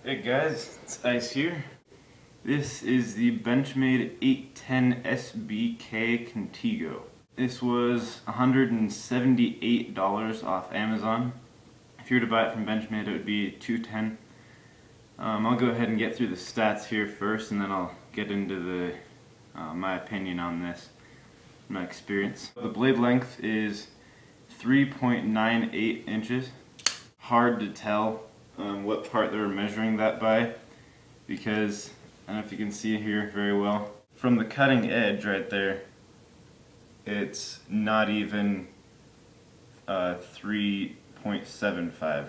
Hey guys, it's Ice here. This is the Benchmade 810 SBK Contego. This was $178 off Amazon. If you were to buy it from Benchmade, it would be $210. I'll go ahead and get through the stats here first, and then I'll get into my opinion on this, my experience. The blade length is 3.98 inches. Hard to tell what part they're measuring that by, because I don't know if you can see here very well. From the cutting edge right there, it's not even 3.75,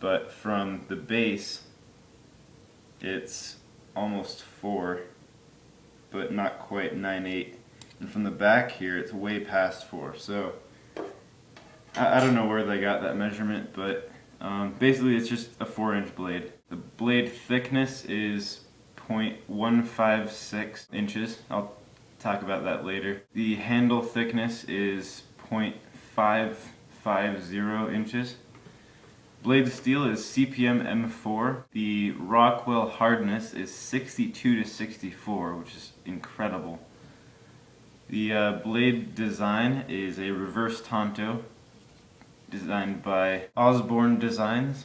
but from the base it's almost 4, but not quite 9.8, and from the back here it's way past 4. So I don't know where they got that measurement, but basically it's just a 4-inch blade. The blade thickness is 0.156 inches. I'll talk about that later. The handle thickness is 0.550 inches. Blade steel is CPM M4. The Rockwell hardness is 62 to 64, which is incredible. The blade design is a reverse tanto, designed by Osborne Designs.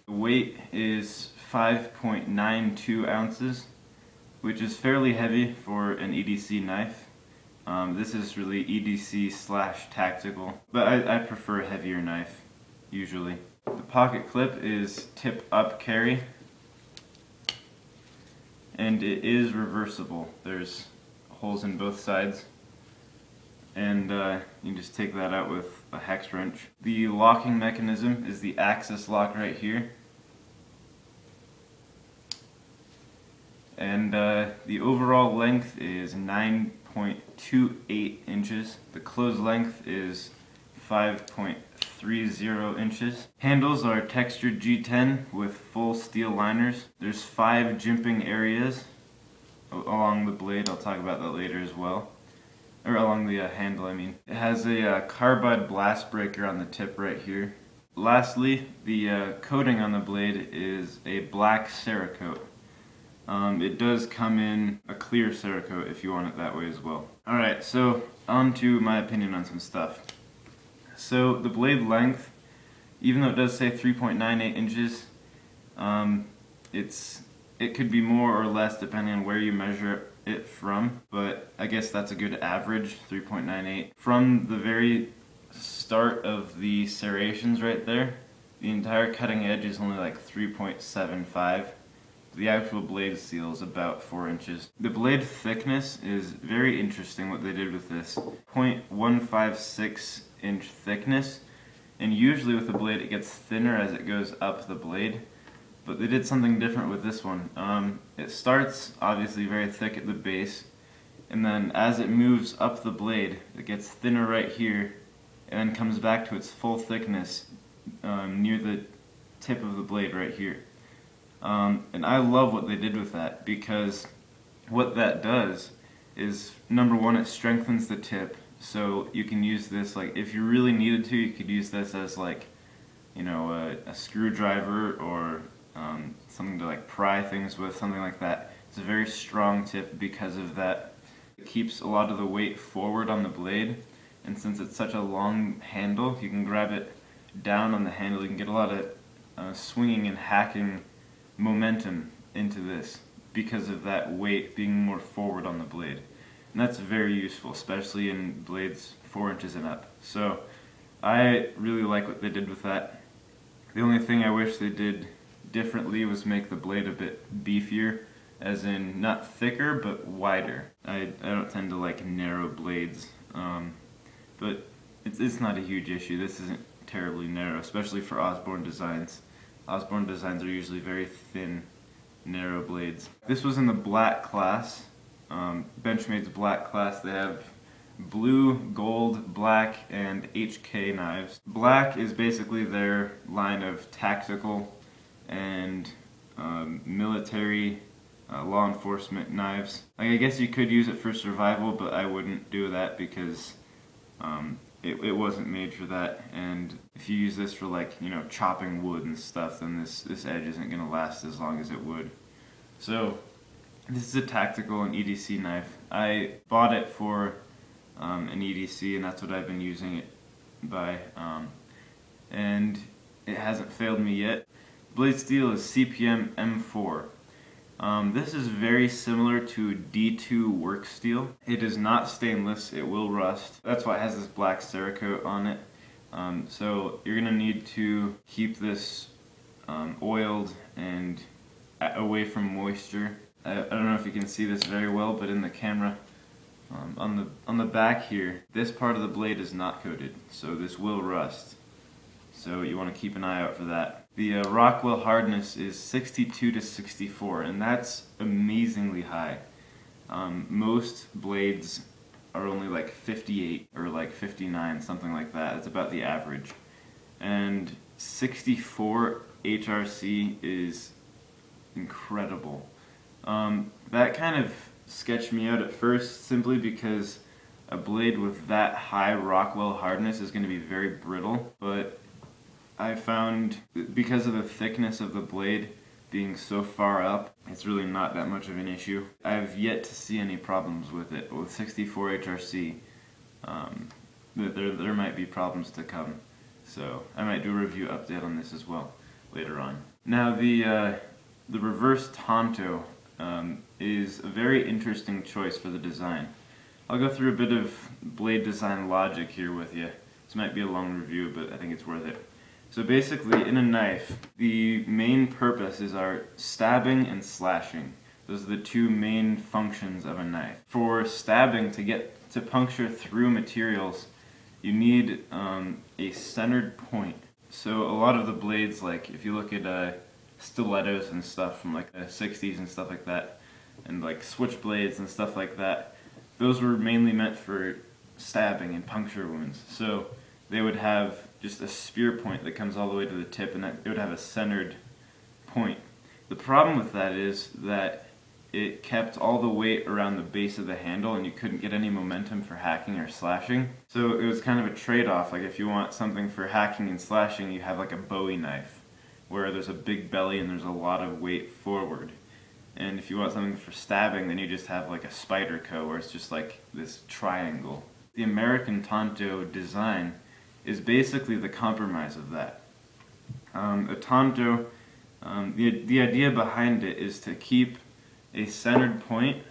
The weight is 5.92 ounces, which is fairly heavy for an EDC knife. This is really EDC / tactical, but I prefer a heavier knife, usually. The pocket clip is tip up carry, and it is reversible. There's holes in both sides, and you just take that out with a hex wrench. The locking mechanism is the axis lock right here, and the overall length is 9.28 inches. The closed length is 5.30 inches. Handles are textured G10 with full steel liners. There's 5 jimping areas along the blade. I'll talk about that later as well. Or along the handle, I mean. It has a carbide blast breaker on the tip right here. Lastly, the coating on the blade is a black Cerakote. It does come in a clear Cerakote if you want it that way as well. Alright, so on to my opinion on some stuff. So the blade length, even though it does say 3.98 inches, it could be more or less depending on where you measure it from, but I guess that's a good average, 3.98. From the very start of the serrations right there, the entire cutting edge is only like 3.75. The actual blade steel is about 4 inches. The blade thickness is very interesting what they did with this. 0.156 inch thickness, and usually with the blade it gets thinner as it goes up the blade, but they did something different with this one. It starts obviously very thick at the base, and then as it moves up the blade it gets thinner right here, and then comes back to its full thickness near the tip of the blade right here. And I love what they did with that, because what that does is, number one, it strengthens the tip, so you can use this, like, if you really needed to, you could use this as, like, you know, a screwdriver or something to like pry things with, something like that. It's a very strong tip because of that. It keeps a lot of the weight forward on the blade, and since it's such a long handle, you can grab it down on the handle. You can get a lot of swinging and hacking momentum into this because of that weight being more forward on the blade. And that's very useful, especially in blades 4 inches and up. So I really like what they did with that. The only thing I wish they did differently was make the blade a bit beefier, as in not thicker but wider. I don't tend to like narrow blades, but it's not a huge issue. This isn't terribly narrow, especially for Osborne Designs. Osborne Designs are usually very thin, narrow blades. This was in the black class, Benchmade's black class. They have blue, gold, black, and HK knives. Black is basically their line of tactical and military law enforcement knives. Like, I guess you could use it for survival, but I wouldn't do that because it wasn't made for that. And if you use this for, like, you know, chopping wood and stuff, then this edge isn't going to last as long as it would. So this is a tactical and EDC knife. I bought it for an EDC, and that's what I've been using it by, and it hasn't failed me yet. Blade steel is CPM M4. This is very similar to D2 work steel. It is not stainless, it will rust. That's why it has this black Cerakote on it. So you're going to need to keep this oiled and away from moisture. I don't know if you can see this very well, but in the camera, on the back here, this part of the blade is not coated, so this will rust. So you want to keep an eye out for that. The Rockwell hardness is 62 to 64, and that's amazingly high. Most blades are only like 58 or like 59, something like that. It's about the average. And 64 HRC is incredible. That kind of sketched me out at first, simply because a blade with that high Rockwell hardness is going to be very brittle, but I found, because of the thickness of the blade being so far up, it's really not that much of an issue. I've yet to see any problems with it. With 64 HRC, there might be problems to come. So I might do a review update on this as well later on. Now the reverse Tonto is a very interesting choice for the design. I'll go through a bit of blade design logic here with you. This might be a long review, but I think it's worth it. So basically, in a knife, the main purpose is our stabbing and slashing. Those are the two main functions of a knife. For stabbing, to puncture through materials, you need a centered point. So a lot of the blades, like if you look at stilettos and stuff from like the 60s and stuff like that, and like switchblades and stuff like that, those were mainly meant for stabbing and puncture wounds. So they would have just a spear point that comes all the way to the tip, and it would have a centered point. The problem with that is that it kept all the weight around the base of the handle, and you couldn't get any momentum for hacking or slashing. So it was kind of a trade-off. Like if you want something for hacking and slashing, you have like a Bowie knife, where there's a big belly and there's a lot of weight forward. And if you want something for stabbing, then you just have like a Spyderco, where it's just like this triangle. The American Tonto design is basically the compromise of that. A Tonto, the idea behind it is to keep a centered point,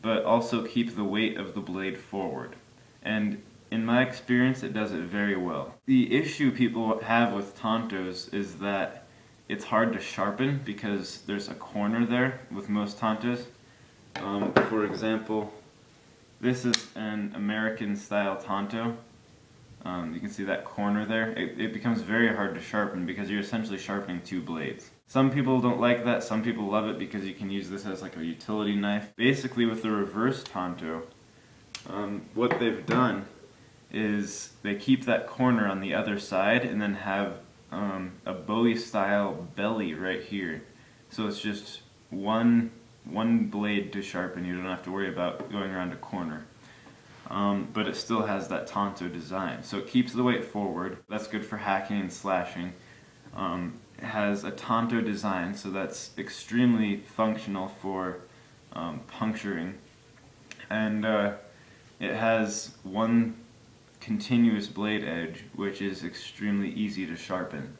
but also keep the weight of the blade forward. And in my experience, it does it very well. The issue people have with Tontos is that it's hard to sharpen because there's a corner there with most Tontos. For example, this is an American style Tonto. You can see that corner there. It becomes very hard to sharpen because you're essentially sharpening two blades. Some people don't like that, some people love it because you can use this as like a utility knife. Basically with the reverse Tonto, what they've done is they keep that corner on the other side and then have a Bowie style belly right here. So it's just one blade to sharpen. You don't have to worry about going around a corner. But it still has that Tonto design. So it keeps the weight forward. That's good for hacking and slashing. It has a Tonto design, so that's extremely functional for puncturing. And it has one continuous blade edge, which is extremely easy to sharpen.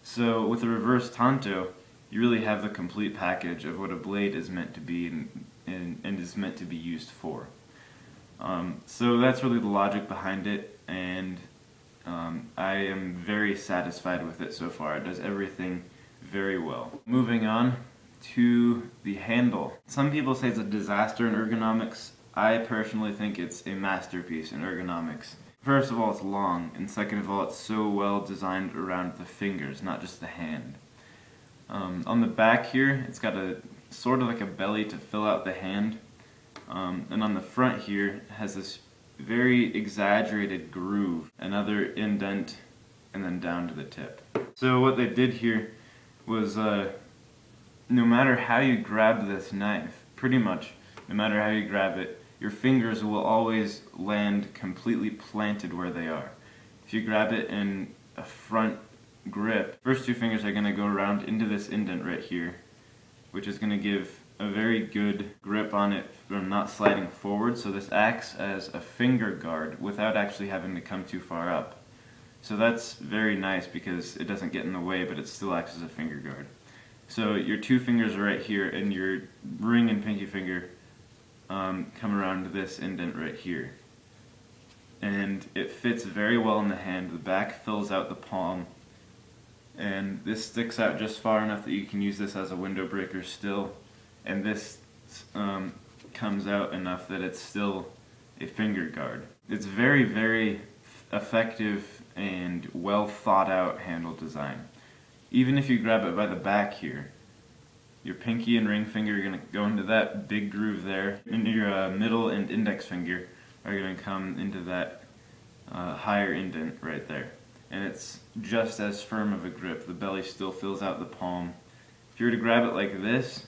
So with the reverse Tonto, you really have the complete package of what a blade is meant to be and is meant to be used for. So that's really the logic behind it, and I am very satisfied with it so far. It does everything very well. Moving on to the handle. Some people say it's a disaster in ergonomics. I personally think it's a masterpiece in ergonomics. First of all, it's long, and second of all, it's so well designed around the fingers, not just the hand. On the back here, it's got a sort of like a belly to fill out the hand. And on the front here, it has this very exaggerated groove, another indent, and then down to the tip. So what they did here was, no matter how you grab this knife, pretty much, no matter how you grab it, your fingers will always land completely planted where they are. if you grab it in a front grip, first two fingers are going to go around into this indent right here, which is going to give a very good grip on it from not sliding forward, so this acts as a finger guard without actually having to come too far up. So that's very nice because it doesn't get in the way, but it still acts as a finger guard. So your two fingers are right here, and your ring and pinky finger come around this indent right here. And it fits very well in the hand. The back fills out the palm, and this sticks out just far enough that you can use this as a window breaker still, and this comes out enough that it's still a finger guard. It's very, very effective and well thought out handle design. Even if you grab it by the back here, your pinky and ring finger are going to go into that big groove there, and your middle and index finger are going to come into that higher indent right there. And it's just as firm of a grip. The belly still fills out the palm. If you were to grab it like this,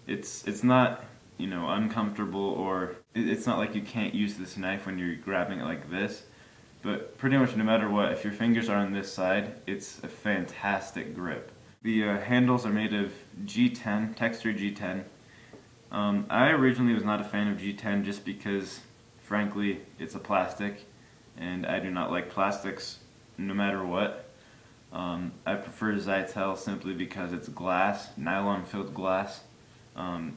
it's not, you know, uncomfortable, or it's not like you can't use this knife when you're grabbing it like this. But pretty much no matter what, if your fingers are on this side, it's a fantastic grip. The handles are made of G10, textured G10. I originally was not a fan of G10 just because, frankly, it's a plastic, and I do not like plastics no matter what. I prefer Zytel simply because it's glass, nylon-filled glass.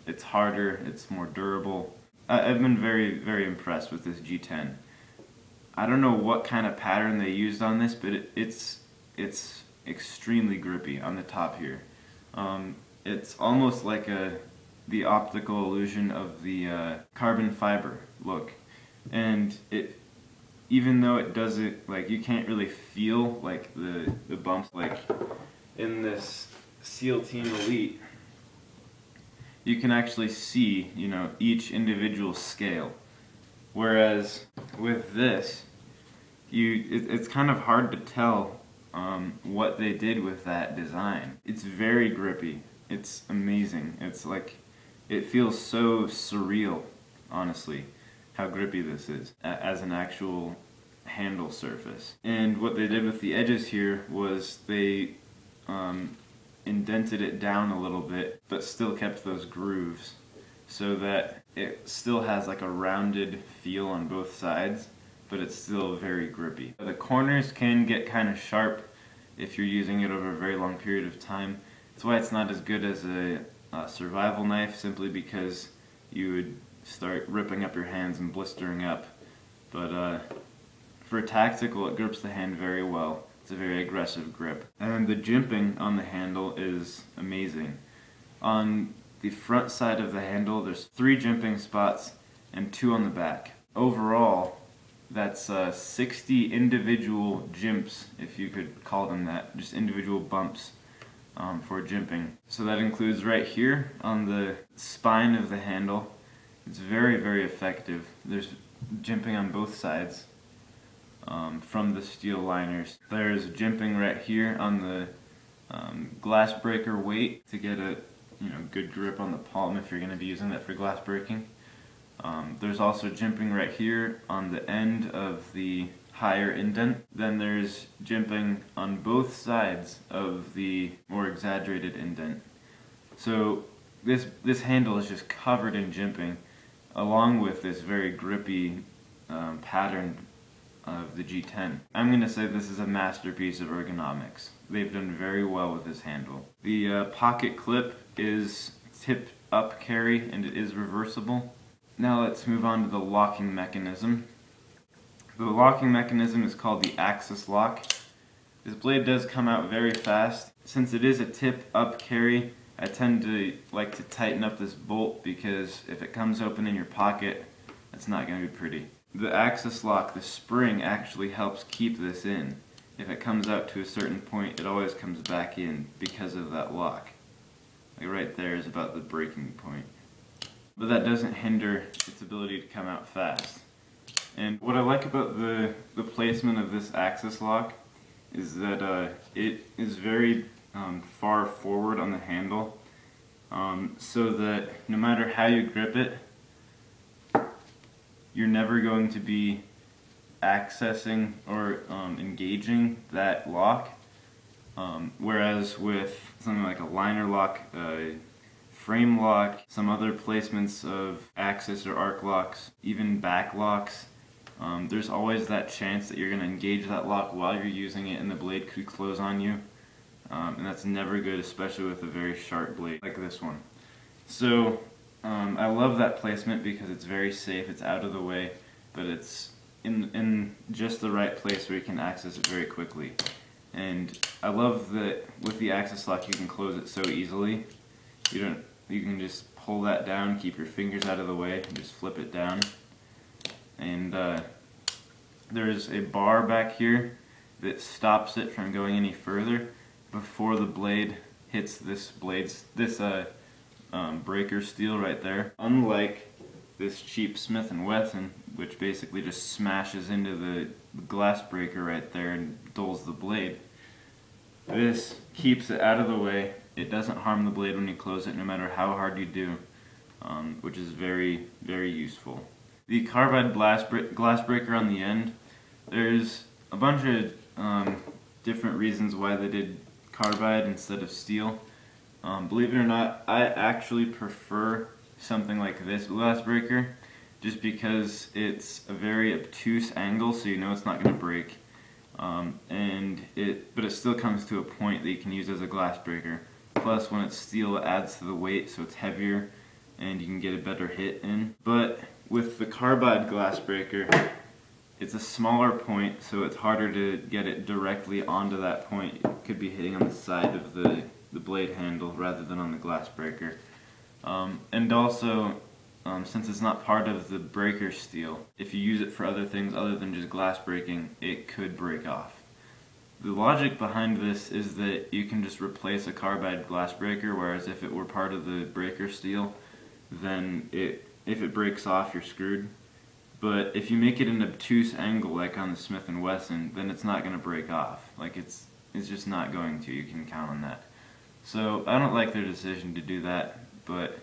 It's harder, it's more durable. I've been very, very impressed with this G10. I don't know what kind of pattern they used on this, but it's extremely grippy on the top here. It's almost like the optical illusion of the carbon fiber look, and even though it doesn't, like, you can't really feel like the bumps like in this SEAL Team Elite. You can actually see, you know, each individual scale. Whereas with this, it's kind of hard to tell what they did with that design. It's very grippy. It's amazing. It's like, it feels so surreal, honestly, how grippy this is as an actual handle surface. And what they did with the edges here was they indented it down a little bit, but still kept those grooves, so that it still has like a rounded feel on both sides, but it's still very grippy. The corners can get kind of sharp if you're using it over a very long period of time. That's why it's not as good as a survival knife, simply because you would start ripping up your hands and blistering up. But for tactical, it grips the hand very well. It's a very aggressive grip. And the jimping on the handle is amazing. On the front side of the handle, there's 3 jimping spots and 2 on the back. Overall, that's 60 individual jimps, if you could call them that, just individual bumps for jimping. So that includes right here on the spine of the handle. It's very, very effective. There's jimping on both sides from the steel liners. There's jimping right here on the glass breaker weight to get a good grip on the palm if you're going to be using that for glass breaking. There's also jimping right here on the end of the higher indent. Then there's jimping on both sides of the more exaggerated indent. So this handle is just covered in jimping, along with this very grippy pattern of the G10. I'm going to say this is a masterpiece of ergonomics. They've done very well with this handle. The pocket clip is tip up carry, and it is reversible. Now let's move on to the locking mechanism. The locking mechanism is called the axis lock. This blade does come out very fast. Since it is a tip up carry, I tend to like to tighten up this bolt, because if it comes open in your pocket, it's not going to be pretty. The axis lock, the spring, actually helps keep this in. If it comes out to a certain point, it always comes back in because of that lock. Like right there is about the breaking point. But that doesn't hinder its ability to come out fast. And what I like about the placement of this axis lock is that it is very far forward on the handle, so that no matter how you grip it, you're never going to be accessing or engaging that lock, whereas with something like a liner lock, frame lock, some other placements of axis or arc locks, even back locks, there's always that chance that you're going to engage that lock while you're using it and the blade could close on you. And that's never good, especially with a very sharp blade like this one. So I love that placement because it's very safe, it's out of the way, but it's in just the right place where you can access it very quickly. And I love that with the axis lock you can close it so easily. You can just pull that down, keep your fingers out of the way, and just flip it down. And there's a bar back here that stops it from going any further before the blade hits this breaker steel right there. Unlike this cheap Smith & Wesson, which basically just smashes into the glass breaker right there and dulls the blade, this keeps it out of the way. It doesn't harm the blade when you close it, no matter how hard you do, which is very, very useful. The carbide glass breaker on the end, there's a bunch of different reasons why they did carbide instead of steel. Believe it or not, I actually prefer something like this glass breaker, just because it's a very obtuse angle, so you know it's not going to break. But it still comes to a point that you can use as a glass breaker. Plus, when it's steel, it adds to the weight, so it's heavier, and you can get a better hit in. But with the carbide glass breaker, it's a smaller point, so it's harder to get it directly onto that point. It could be hitting on the side of the blade handle rather than on the glass breaker. And also, since it's not part of the breaker steel, if you use it for other things other than just glass breaking, it could break off. The logic behind this is that you can just replace a carbide glass breaker, whereas if it were part of the breaker steel, then if it breaks off, you're screwed. But if you make it an obtuse angle like on the Smith & Wesson, then it's not going to break off. Like it's just not going to. You can count on that. So I don't like their decision to do that, but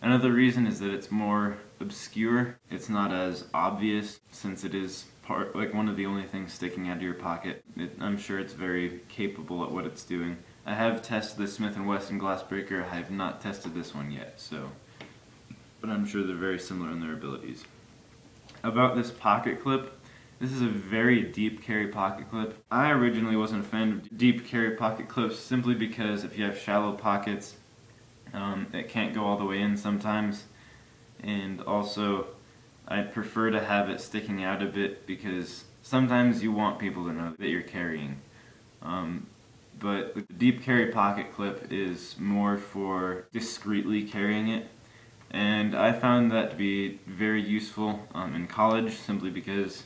another reason is that it's more obscure. It's not as obvious since it is like one of the only things sticking out of your pocket. I'm sure it's very capable at what it's doing. I have tested the Smith & Wesson glass breaker. I have not tested this one yet, but I'm sure they're very similar in their abilities. About this pocket clip, this is a very deep carry pocket clip. I originally wasn't a fan of deep carry pocket clips simply because if you have shallow pockets, it can't go all the way in sometimes, and also I prefer to have it sticking out a bit because sometimes you want people to know that you're carrying. But the deep carry pocket clip is more for discreetly carrying it, and I found that to be very useful in college simply because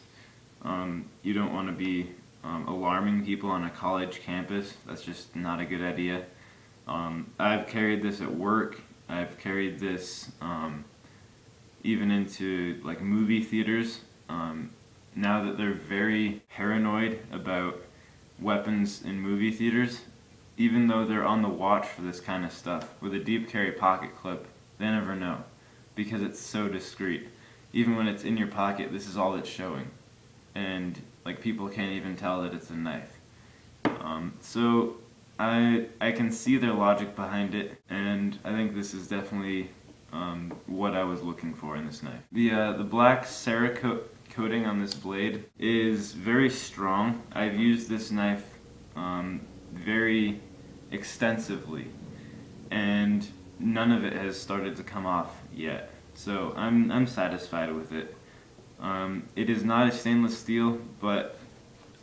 you don't want to be alarming people on a college campus. That's just not a good idea. I've carried this at work. I've carried this even into like movie theaters. Now that they're very paranoid about weapons in movie theaters, even though they're on the watch for this kind of stuff, with a deep carry pocket clip, they never know because it's so discreet. Even when it's in your pocket, this is all it's showing, and like people can't even tell that it's a knife. So I can see their logic behind it, and I think this is definitely what I was looking for in this knife. The black Cerakote coating on this blade is very strong. I've used this knife very extensively, and none of it has started to come off yet. So I'm satisfied with it. It is not a stainless steel, but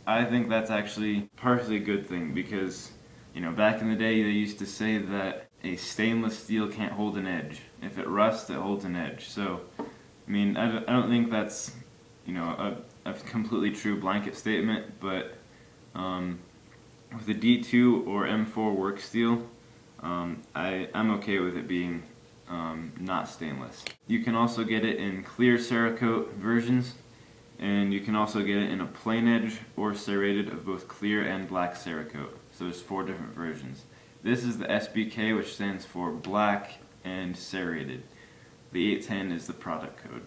I think that's actually partially a good thing because, you know, back in the day they used to say that a stainless steel can't hold an edge. If it rusts, it holds an edge. So, I mean, I don't think that's, you know, a completely true blanket statement, but with a D2 or M4 work steel, I'm okay with it being not stainless. You can also get it in clear Cerakote versions, and you can also get it in a plain edge or serrated of both clear and black Cerakote. So there's 4 different versions. This is the SBK, which stands for black and serrated. The 810 is the product code.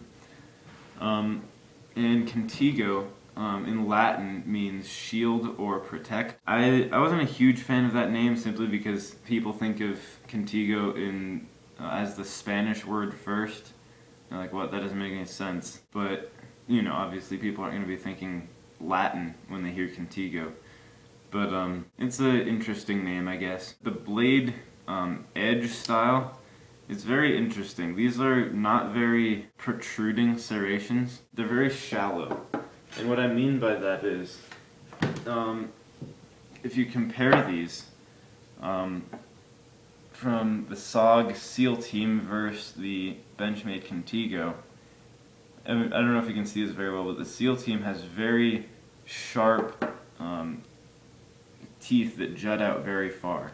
In Contego, in Latin means shield or protect. I wasn't a huge fan of that name simply because people think of Contego in as the Spanish word first. They're like, what? That doesn't make any sense. But, you know, obviously people aren't going to be thinking Latin when they hear Contego. But it's an interesting name, I guess. The blade edge style is very interesting. These are not very protruding serrations. They're very shallow. And what I mean by that is, if you compare these from the SOG Seal Team versus the Benchmade Contego, I don't know if you can see this very well, but the Seal Team has very sharp teeth that jut out very far.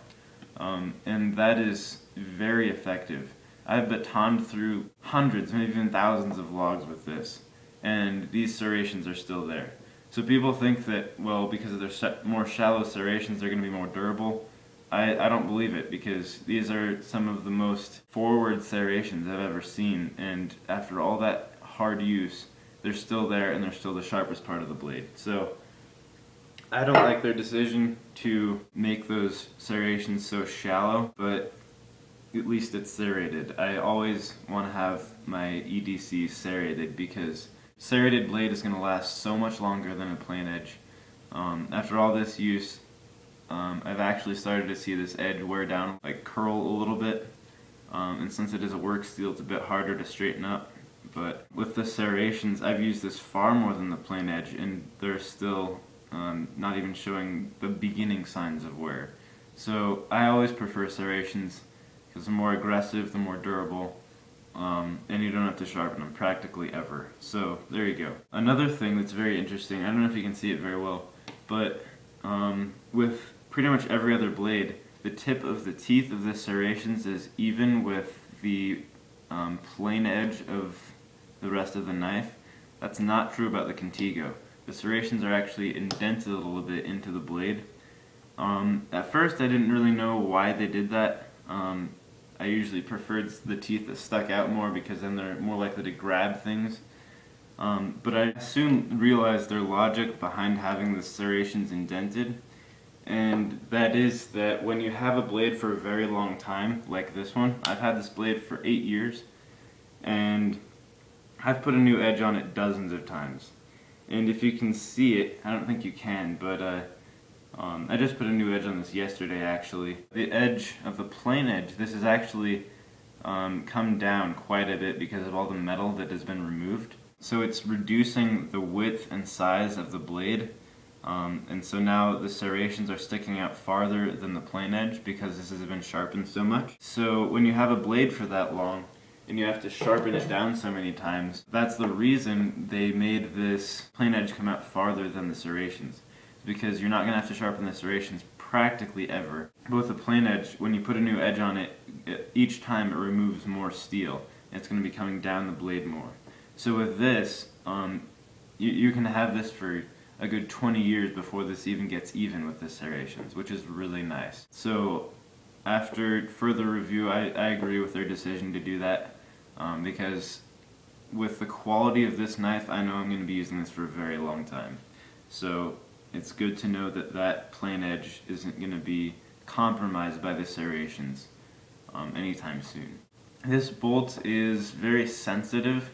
And that is very effective. I've batoned through hundreds, maybe even thousands of logs with this, and these serrations are still there. So people think that, well, because of their more shallow serrations, they're going to be more durable. I don't believe it, because these are some of the most forward serrations I've ever seen, and after all that hard use, they're still there and they're still the sharpest part of the blade. So I don't like their decision to make those serrations so shallow, but at least it's serrated. I always want to have my EDCs serrated because serrated blade is going to last so much longer than a plain edge. After all this use, I've actually started to see this edge wear down, like curl a little bit, and since it is a work steel, it's a bit harder to straighten up. But with the serrations, I've used this far more than the plain edge, and they're still not even showing the beginning signs of wear. So I always prefer serrations because the more aggressive, the more durable, and you don't have to sharpen them practically ever. So there you go. Another thing that's very interesting, I don't know if you can see it very well, but with pretty much every other blade, the tip of the teeth of the serrations is even with the plain edge of the rest of the knife. That's not true about the Contego. The serrations are actually indented a little bit into the blade. At first I didn't really know why they did that. I usually preferred the teeth that stuck out more because then they're more likely to grab things. But I soon realized their logic behind having the serrations indented, and that is that when you have a blade for a very long time, like this one, I've had this blade for 8 years, and I've put a new edge on it dozens of times. And if you can see it, I don't think you can, but I just put a new edge on this yesterday actually. The edge of the plain edge, this has actually come down quite a bit because of all the metal that has been removed. So it's reducing the width and size of the blade, and so now the serrations are sticking out farther than the plain edge because this has been sharpened so much. So when you have a blade for that long, and you have to sharpen it down so many times, that's the reason they made this plain edge come out farther than the serrations. Because you're not going to have to sharpen the serrations practically ever. But with the plain edge, when you put a new edge on it, each time it removes more steel. And it's going to be coming down the blade more. So with this, you can have this for a good 20 years before this even gets even with the serrations, which is really nice. So after further review, I agree with their decision to do that. Because with the quality of this knife, I know I'm going to be using this for a very long time. So it's good to know that that plain edge isn't going to be compromised by the serrations anytime soon. This bolt is very sensitive,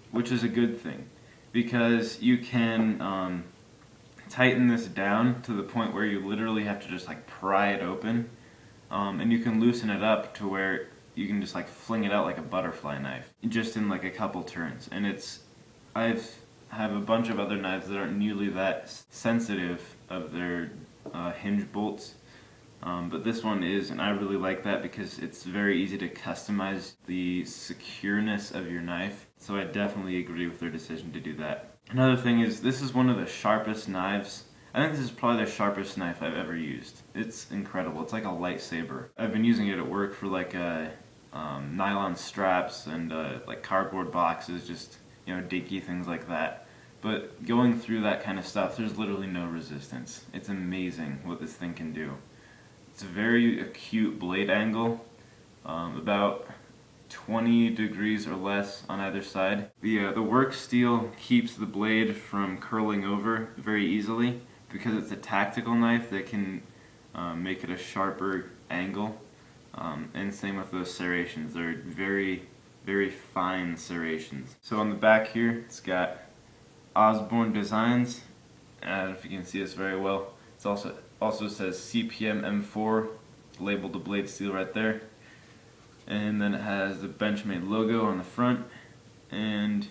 which is a good thing, because you can tighten this down to the point where you literally have to just like pry it open, and you can loosen it up to where you can just like fling it out like a butterfly knife, just in like a couple turns. And I have a bunch of other knives that aren't nearly that sensitive of their hinge bolts, but this one is, and I really like that because it's very easy to customize the secureness of your knife. So I definitely agree with their decision to do that. Another thing is, this is one of the sharpest knives. I think this is probably the sharpest knife I've ever used. It's incredible. It's like a lightsaber. I've been using it at work for like nylon straps and like cardboard boxes, just, you know, dinky things like that. But going through that kind of stuff, there's literally no resistance. It's amazing what this thing can do. It's a very acute blade angle, about 20 degrees or less on either side. The work steel keeps the blade from curling over very easily because it's a tactical knife that can make it a sharper angle. And same with those serrations. They're very, very fine serrations. So on the back here, it's got Osborne Designs. I don't know if you can see this very well. It also says CPM M4, labeled the blade steel right there. And then it has the Benchmade logo on the front, and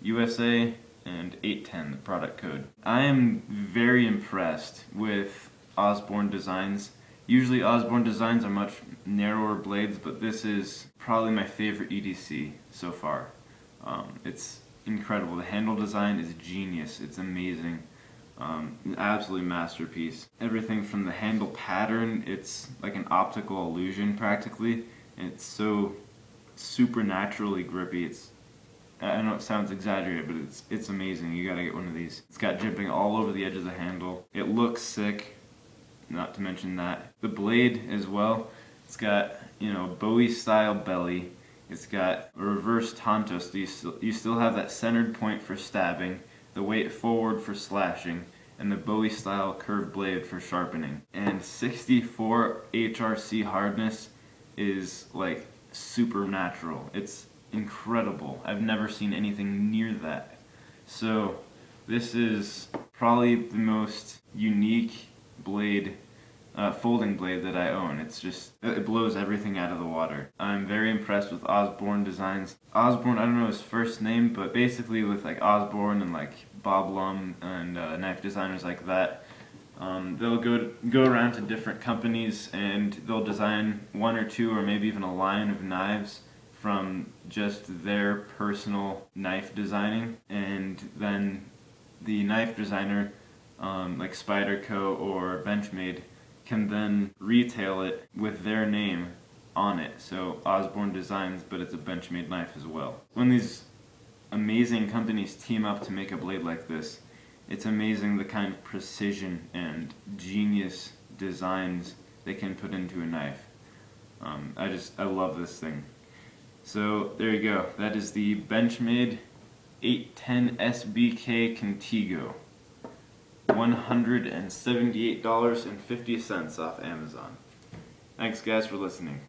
USA, and 810, the product code. I am very impressed with Osborne Designs. Usually Osborne Designs are much narrower blades, but this is probably my favorite EDC so far. It's incredible. The handle design is genius. It's amazing. An absolute masterpiece. Everything from the handle pattern, it's like an optical illusion practically. And it's so supernaturally grippy. I know it sounds exaggerated, but it's amazing. You gotta get one of these. It's got jimping all over the edge of the handle. It looks sick, not to mention that. The blade as well, it's got, you know, Bowie style belly. It's got a reverse tanto, so you still have that centered point for stabbing, the weight forward for slashing, and the Bowie style curved blade for sharpening. And 64 HRC hardness is like supernatural. It's incredible. I've never seen anything near that. So this is probably the most unique blade, folding blade that I own. It blows everything out of the water. I'm very impressed with Osborne Designs. Osborne, I don't know his first name, but basically with like Osborne and like Bob Lum and knife designers like that, they'll go around to different companies and they'll design one or two or maybe even a line of knives from just their personal knife designing, and then the knife designer like Spyderco or Benchmade can then retail it with their name on it. So Osborne Designs, but it's a Benchmade knife as well. When these amazing companies team up to make a blade like this, it's amazing the kind of precision and genius designs they can put into a knife. I love this thing. So there you go. That is the Benchmade 810 SBK Contego. $178.50 off Amazon. Thanks guys for listening.